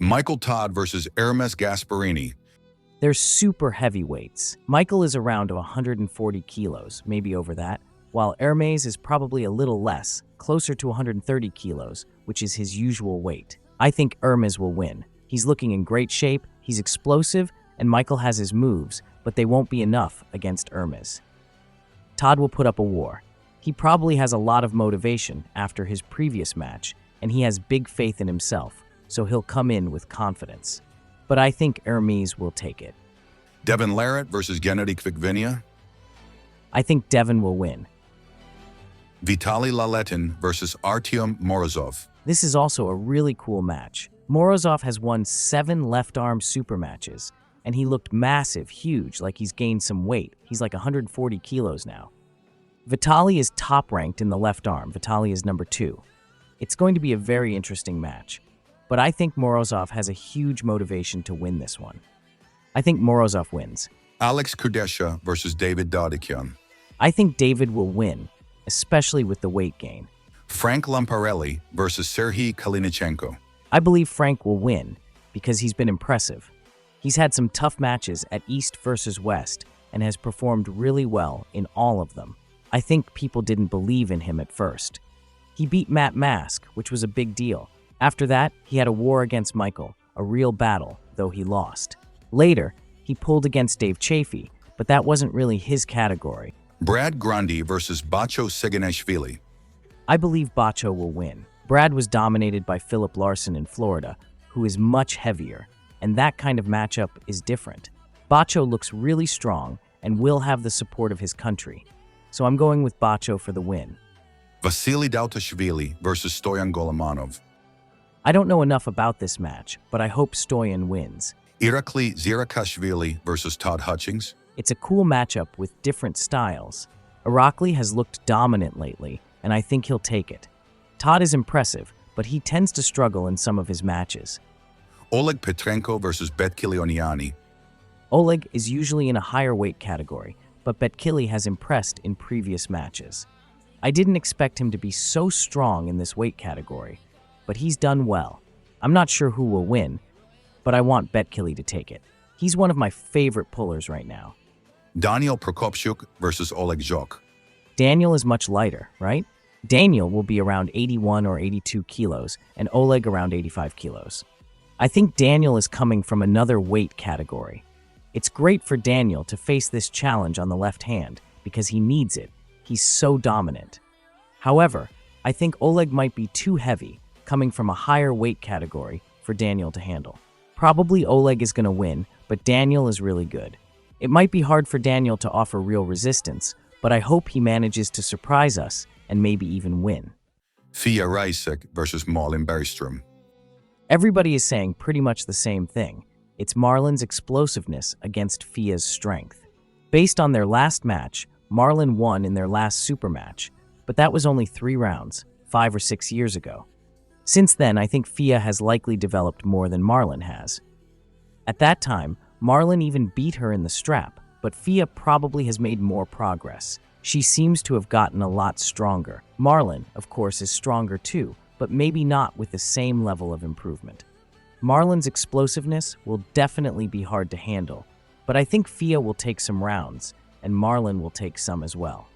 Michael Todd versus Ermes Gasparini. They're super heavyweights. Michael is around 140 kilos, maybe over that, while Ermes is probably a little less, closer to 130 kilos, which is his usual weight. I think Ermes will win. He's looking in great shape, he's explosive, and Michael has his moves, but they won't be enough against Ermes. Todd will put up a war. He probably has a lot of motivation after his previous match, and he has big faith in himself, so he'll come in with confidence. But I think Ermes will take it. Devon Larratt versus Genadi Kvikvinia. I think Devon will win. Vitaly Laletin versus Artyom Morozov. This is also a really cool match. Morozov has won 7 left-arm Supermatches, and he looked massive, huge, like he's gained some weight. He's like 140 kilos now. Vitaly is top-ranked in the left arm. Vitaly is number 2. It's going to be a very interesting match, but I think Morozov has a huge motivation to win this one. I think Morozov wins. Alex Kudesha versus David Dodikian. I think David will win, especially with the weight gain. Frank Lamparelli versus Serhii Kalinichenko. I believe Frank will win because he's been impressive. He's had some tough matches at East versus West and has performed really well in all of them. I think people didn't believe in him at first. He beat Matt Mask, which was a big deal. After that, he had a war against Michael, a real battle, though he lost. Later, he pulled against Dave Chafee, but that wasn't really his category. Brad Grundy versus Bacho Seganeshvili. I believe Bacho will win. Brad was dominated by Philip Larson in Florida, who is much heavier, and that kind of matchup is different. Bacho looks really strong and will have the support of his country, so I'm going with Bacho for the win. Vasily Dautashvili versus Stoyan Golomanov. I don't know enough about this match, but I hope Stoyan wins. Irakli Zirakashvili versus Todd Hutchings. It's a cool matchup with different styles. Irakli has looked dominant lately, and I think he'll take it. Todd is impressive, but he tends to struggle in some of his matches. Oleg Petrenko versus Vitaly Oniani. Oleg is usually in a higher weight category, but Vitaly has impressed in previous matches. I didn't expect him to be so strong in this weight category, but he's done well. I'm not sure who will win, but I want Vitaly to take it. He's one of my favorite pullers right now. Daniel Prokopchuk versus Oleg Zhok. Daniel is much lighter, right? Daniel will be around 81 or 82 kilos, and Oleg around 85 kilos. I think Daniel is coming from another weight category. It's great for Daniel to face this challenge on the left hand because he needs it. He's so dominant. However, I think Oleg might be too heavy, coming from a higher weight category, for Daniel to handle. Probably Oleg is going to win, but Daniel is really good. It might be hard for Daniel to offer real resistance, but I hope he manages to surprise us and maybe even win. Fia Rysek versus Marlon Bergstrom. Everybody is saying pretty much the same thing. It's Marlon's explosiveness against Fia's strength. Based on their last match, Marlon won in their last super match, but that was only 3 rounds, 5 or 6 years ago. Since then, I think Fia has likely developed more than Marlon has. At that time, Marlon even beat her in the strap, but Fia probably has made more progress. She seems to have gotten a lot stronger. Marlon, of course, is stronger too, but maybe not with the same level of improvement. Marlon's explosiveness will definitely be hard to handle, but I think Fia will take some rounds, and Marlon will take some as well.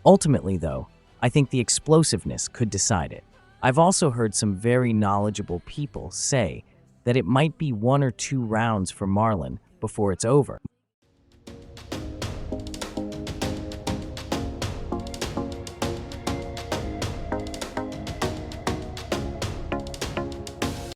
Ultimately, though, I think the explosiveness could decide it. I've also heard some very knowledgeable people say that it might be 1 or 2 rounds for Marlon before it's over.